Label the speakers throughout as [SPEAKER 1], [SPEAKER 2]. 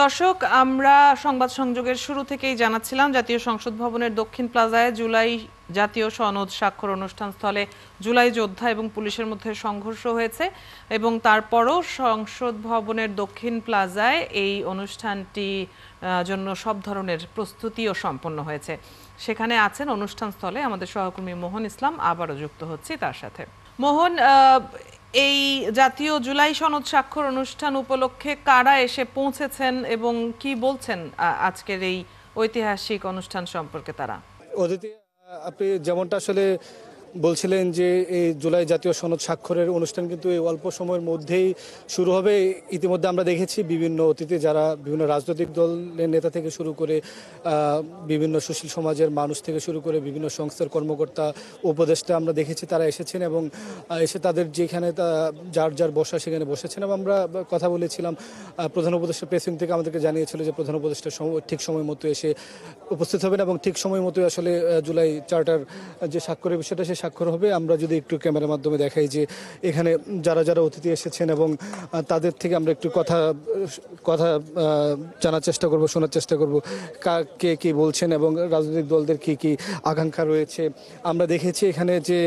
[SPEAKER 1] দর্শক, আমরা সংবাদ সংযোগের শুরু থেকেই জানাচ্ছিলাম জাতীয় সংসদ ভবনের দক্ষিণ প্লাজায় জুলাই জাতীয় সনদ স্বাক্ষর অনুষ্ঠান স্থলে জুলাই যোদ্ধা এবং পুলিশের মধ্যে সংঘর্ষ হয়েছে এবং তারপরও সংসদ ভবনের দক্ষিণ প্লাজায় এই অনুষ্ঠানটি জন্য সব ধরনের প্রস্তুতিও সম্পন্ন হয়েছে। সেখানে আছেন অনুষ্ঠান স্থলে আমাদের সহকর্মী মোহন ইসলাম। আবারও যুক্ত হচ্ছি তার সাথে। মোহন, এই জাতীয় জুলাই সনদ স্বাক্ষর অনুষ্ঠান উপলক্ষে কারা এসে পৌঁছেছেন এবং কি বলছেন আজকের এই ঐতিহাসিক অনুষ্ঠান সম্পর্কে তারা?
[SPEAKER 2] অদিতি, আপনি যেমনটা আসলে বলছিলেন যে এই জুলাই জাতীয় সনদ স্বাক্ষরের অনুষ্ঠান কিন্তু এই অল্প সময়ের মধ্যেই শুরু হবে। ইতিমধ্যে আমরা দেখেছি বিভিন্ন অতিথি যারা বিভিন্ন রাজনৈতিক দলের নেতা থেকে শুরু করে বিভিন্ন সুশীল সমাজের মানুষ থেকে শুরু করে বিভিন্ন সংস্থার কর্মকর্তা উপদেষ্টা আমরা দেখেছি তারা এসেছেন এবং এসে তাদের যেখানে যার যার বসা সেখানে বসেছেন। এবং আমরা কথা বলেছিলাম, প্রধান উপদেষ্টা প্রেসিং থেকে আমাদেরকে জানিয়েছিল যে প্রধান উপদেষ্টা ঠিক সময় মতো এসে উপস্থিত হবেন এবং ঠিক সময় মতো আসলে জুলাই চার্টার যে স্বাক্ষরের বিষয়টা সে স্বাক্ষর হবে। আমরা যদি একটু ক্যামেরার মাধ্যমে দেখাই যে এখানে যারা যারা অতিথি এসেছেন এবং তাদের থেকে আমরা একটু কথা জানার চেষ্টা করব, শোনার চেষ্টা করব কে কি বলছেন এবং রাজনৈতিক দলদের কি কি আকাঙ্ক্ষা রয়েছে। আমরা দেখেছি এখানে যে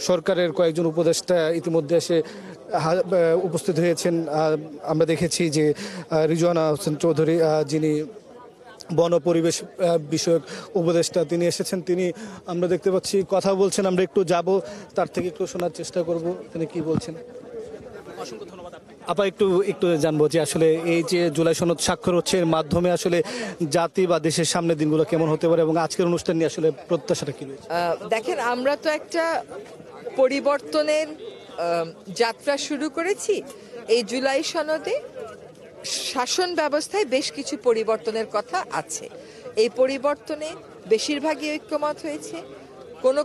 [SPEAKER 2] সরকারের কয়েকজন উপদেষ্টা ইতিমধ্যে এসে উপস্থিত হয়েছেন। আমরা দেখেছি যে রিজওয়ানা হোসেন চৌধুরী, যিনি বন পরিবেশ বিষয়ক উপদেষ্টা, তিনি এসেছেন। তিনি আমরা দেখতে পাচ্ছি কথা বলছেন। আমরা একটু যাব, তার থেকে একটু শোনার চেষ্টা করব তিনি কি বলছেন। অসংখ্য ধন্যবাদ আপা। একটু জানবো যে আসলে এই যে জুলাই সনদ স্বাক্ষর হচ্ছে এর মাধ্যমে আসলে জাতি বা দেশের সামনে দিনগুলো কেমন হতে পারে এবং আজকের অনুষ্ঠান নিয়ে আসলে প্রত্যাশাটা কি রয়েছে?
[SPEAKER 3] দেখেন, আমরা তো একটা পরিবর্তনের যাত্রা শুরু করেছি। এই জুলাই সনদে শাসন ব্যবস্থায় বেশ কিছু পরিবর্তনের কথা আছে। এই পরিবর্তনে বেশিরভাগই ঐক্যমত হয়েছে।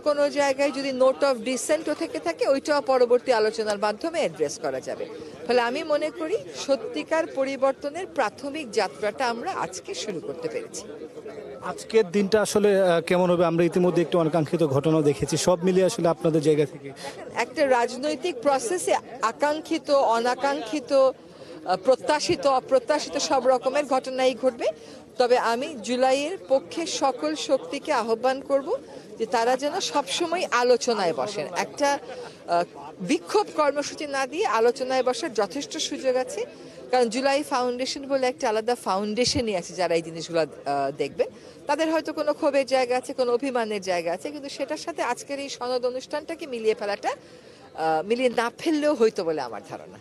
[SPEAKER 3] কোনো জায়গায় যদি নোট অফ ডিসেন্টও থেকে থাকে, ওইটাও পরবর্তী আলোচনার মাধ্যমে অ্যাড্রেস করা যাবে। ফলে আমি মনে করি সত্যিকার পরিবর্তনের প্রাথমিক যাত্রাটা আমরা আজকে শুরু করতে পেরেছি।
[SPEAKER 2] আজকের দিনটা আসলে কেমন হবে? আমরা ইতিমধ্যে একটু অনাকাঙ্ক্ষিত ঘটনাও দেখেছি। সব মিলিয়ে আসলে আপনাদের জায়গা থেকে
[SPEAKER 3] একটা রাজনৈতিক প্রসেসে আকাঙ্ক্ষিত, অনাকাঙ্ক্ষিত, প্রত্যাশিত, অপ্রত্যাশিত সব রকমের ঘটনাই ঘটবে। তবে আমি জুলাইয়ের পক্ষে সকল শক্তিকে আহ্বান করব যে তারা যেন সবসময় আলোচনায় বসেন। একটা বিক্ষোভ কর্মসূচি না দিয়ে আলোচনায় বসার যথেষ্ট সুযোগ আছে। কারণ জুলাই ফাউন্ডেশন বলে একটা আলাদা ফাউন্ডেশনই আছে যারা এই জিনিসগুলো দেখবেন। তাদের হয়তো কোনো ক্ষোভের জায়গা আছে, কোনো অভিমানের জায়গা আছে, কিন্তু সেটার সাথে আজকের এই সনদ অনুষ্ঠানটাকে মিলিয়ে না ফেললেও হয়তো বলে আমার ধারণা।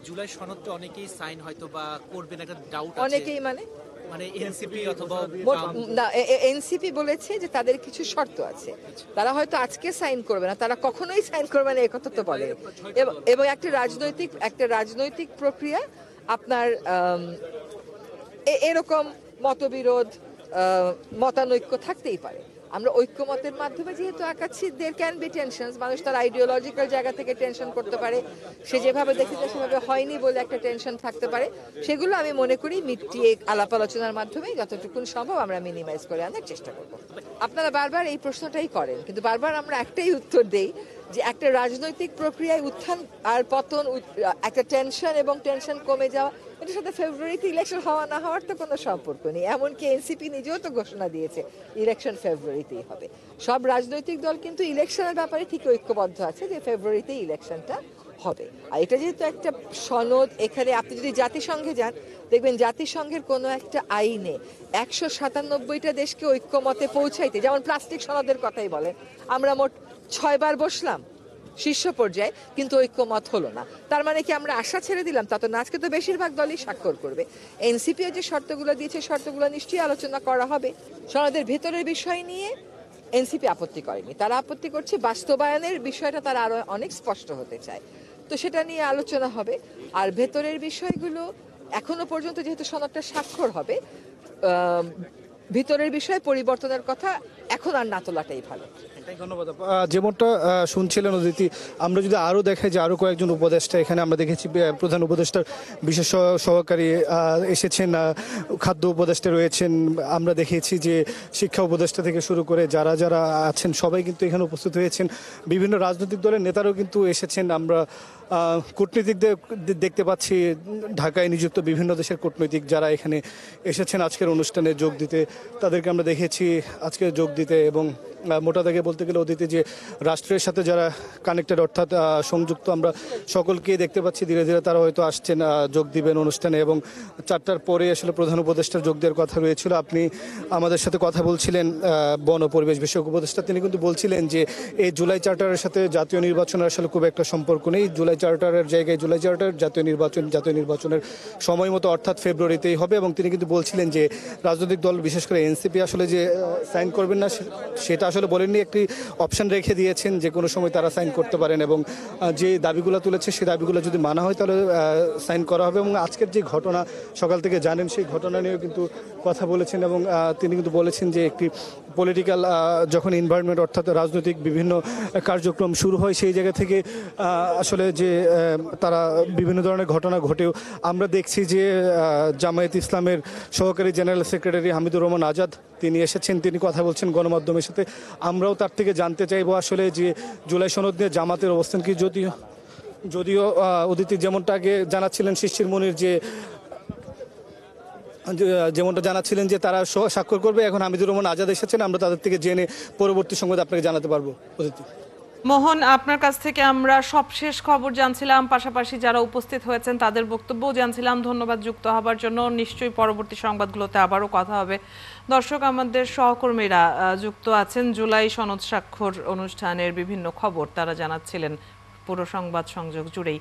[SPEAKER 4] জুলাই সনদ তো অনেকেই সাইন হয়তো বা করবেন, একটা ডাউট আছে।
[SPEAKER 3] অনেকেই মানে
[SPEAKER 4] এনসিপি অথবা
[SPEAKER 3] না, এনসিপি বলেছে যে তাদের কিছু শর্ত আছে। তারা হয়তো আজকে সাইন করবে না, তারা কখনোই সাইন করবে না, একথা তো বলে। এবং একটা রাজনৈতিক প্রক্রিয়া আপনার এরকম মতবিরোধ, মতানৈক্য থাকতেই পারে। আমরা ঐক্যমতের মাধ্যমে যেহেতু আঁকাচ্ছি, দেয়ার ক্যান বি টেনশনস। মানুষ তার আইডিওলজিক্যাল জায়গা থেকে টেনশন করতে পারে, সে যেভাবে দেখেছে সেভাবে হয়নি বলে একটা টেনশন থাকতে পারে। সেগুলো আমি মনে করি মিটিয়ে আলাপ আলোচনার মাধ্যমে যতটুকু সম্ভব আমরা মিনিমাইজ করে আনার চেষ্টা করব। আপনারা বারবার এই প্রশ্নটাই করেন, কিন্তু বারবার আমরা একটাই উত্তর দেই যে একটা রাজনৈতিক প্রক্রিয়ায় উত্থান আর পতন, একটা টেনশন এবং টেনশন কমে যাওয়া, এটার সাথে ফেব্রুয়ারিতে ইলেকশন হওয়া না হওয়ার তো কোনো সম্পর্ক নেই। এমনকি এনসিপি নিজেও তো ঘোষণা দিয়েছে ইলেকশন ফেব্রুয়ারিতেই হবে। সব রাজনৈতিক দল কিন্তু ইলেকশনের ব্যাপারে ঠিক ঐক্যবদ্ধ আছে যে ফেব্রুয়ারিতেই ইলেকশনটা হবে। আর এটা যেহেতু একটা সনদ, এখানে আপনি যদি জাতিসংঘে যান দেখবেন জাতিসংঘের কোনো একটা আইনে 197টা দেশকে ঐক্যমতে পৌঁছাইতে, যেমন প্লাস্টিক সনদের কথাই বলেন, আমরা মোট 6 বার বসলাম শীর্ষ পর্যায়ে, কিন্তু ঐক্যমত হলো না। তার মানে কি আমরা আশা ছেড়ে দিলাম? তা তো না। আজকে তো বেশিরভাগ দলই স্বাক্ষর করবে। এনসিপিও যে শর্তগুলো দিয়েছে, শর্তগুলো নিশ্চয়ই আলোচনা করা হবে। সনদের ভেতরের বিষয় নিয়ে এনসিপি আপত্তি করেনি, তারা আপত্তি করছে বাস্তবায়নের বিষয়টা তারা আরো অনেক স্পষ্ট হতে চায়। তো সেটা নিয়ে আলোচনা হবে। আর ভেতরের বিষয়গুলো এখনো পর্যন্ত যেহেতু সনদটা স্বাক্ষর হবে, ভিতরের বিষয়ে পরিবর্তনের কথা এখন আর না তোলাটাই ভালো।
[SPEAKER 2] ধন্যবাদ আপু। যেমনটা শুনছিলেন অদিতি, আমরা যদি আরও দেখাই যে আরও কয়েকজন উপদেষ্টা এখানে আমরা দেখেছি, প্রধান উপদেষ্টার বিশেষ সহকারী এসেছেন, খাদ্য উপদেষ্টা রয়েছেন, আমরা দেখেছি যে শিক্ষা উপদেষ্টা থেকে শুরু করে যারা যারা আছেন সবাই কিন্তু এখানে উপস্থিত হয়েছেন। বিভিন্ন রাজনৈতিক দলের নেতারাও কিন্তু এসেছেন। আমরা কূটনীতিকদের দেখতে পাচ্ছি, ঢাকায় নিযুক্ত বিভিন্ন দেশের কূটনৈতিক যারা এখানে এসেছেন আজকের অনুষ্ঠানে যোগ দিতে, তাদেরকে আমরা দেখেছি আজকে যোগ দিতে। এবং মোটা দাগে বলতে গেলে অতীতে যে রাষ্ট্রের সাথে যারা কানেক্টেড অর্থাৎ সংযুক্ত, আমরা সকলকেই দেখতে পাচ্ছি ধীরে ধীরে তারা হয়তো আসছেন, যোগ দিবেন অনুষ্ঠানে। এবং 4টার পরে আসলে প্রধান উপদেষ্টার যোগ দেওয়ার কথা রয়েছিল। আপনি আমাদের সাথে কথা বলছিলেন বন ও পরিবেশ বিষয়ক উপদেষ্টা, তিনি কিন্তু বলছিলেন যে এই জুলাই চার্টারের সাথে জাতীয় নির্বাচনের আসলে খুব একটা সম্পর্ক নেই। জুলাই চার্টারের জায়গায় জুলাই চার্টার, জাতীয় নির্বাচনের সময় মতো অর্থাৎ ফেব্রুয়ারিতেই হবে। এবং তিনি কিন্তু বলছিলেন যে রাজনৈতিক দল বিশেষ করে এনসিপি আসলে যে সাইন করবেন না সেটা আসলে বলেননি, একটি অপশন রেখে দিয়েছেন যে কোনো সময় তারা সাইন করতে পারেন। এবং যে দাবিগুলো তুলেছে সেই দাবিগুলো যদি মানা হয় তাহলে সাইন করা হবে। এবং আজকের যে ঘটনা সকাল থেকে জানেন, সেই ঘটনা নিয়েও কিন্তু কথা বলেছেন। এবং তিনি কিন্তু বলেছেন যে একটি পলিটিক্যাল যখন এনভায়রনমেন্ট অর্থাৎ রাজনৈতিক বিভিন্ন কার্যক্রম শুরু হয় সেই জায়গা থেকে আসলে যে তারা বিভিন্ন ধরনের ঘটনা ঘটেও আমরা দেখছি যে জামায়াত ইসলামের সহকারী জেনারেল সেক্রেটারি হামিদুর রহমান আজাদ তিনি এসেছেন, তিনি কথা বলছেন গণমাধ্যমের সাথে। আমরাও তার থেকে জানতে চাইবো আসলে যে জুলাই সনদ নিয়ে জামাতের অবস্থান কি। যদিও অদিতি যেমনটা আগে জানাচ্ছিলেন শিশির মনির যেমনটা জানাচ্ছিলেন যে তারা স্বাক্ষর করবে, এখন হামিদুর রহমান আজাদ এসেছেন, আমরা তাদের থেকে জেনে পরবর্তী সংবাদ আপনাকে জানাতে পারবো। অদিতি।
[SPEAKER 1] মোহন, আপনার কাছ থেকে আমরা সবশেষ খবর জানছিলাম, পাশাপাশি যারা উপস্থিত হয়েছেন তাদের বক্তব্যও জানছিলাম। ধন্যবাদ যুক্ত হবার জন্য। নিশ্চয়ই পরবর্তী সংবাদগুলোতে আবারও কথা হবে। দর্শক, আমাদের সহকর্মীরা যুক্ত আছেন জুলাই সনদ স্বাক্ষর অনুষ্ঠানের বিভিন্ন খবর তারা জানাচ্ছিলেন পুরো সংবাদ সংযোগ জুড়েই।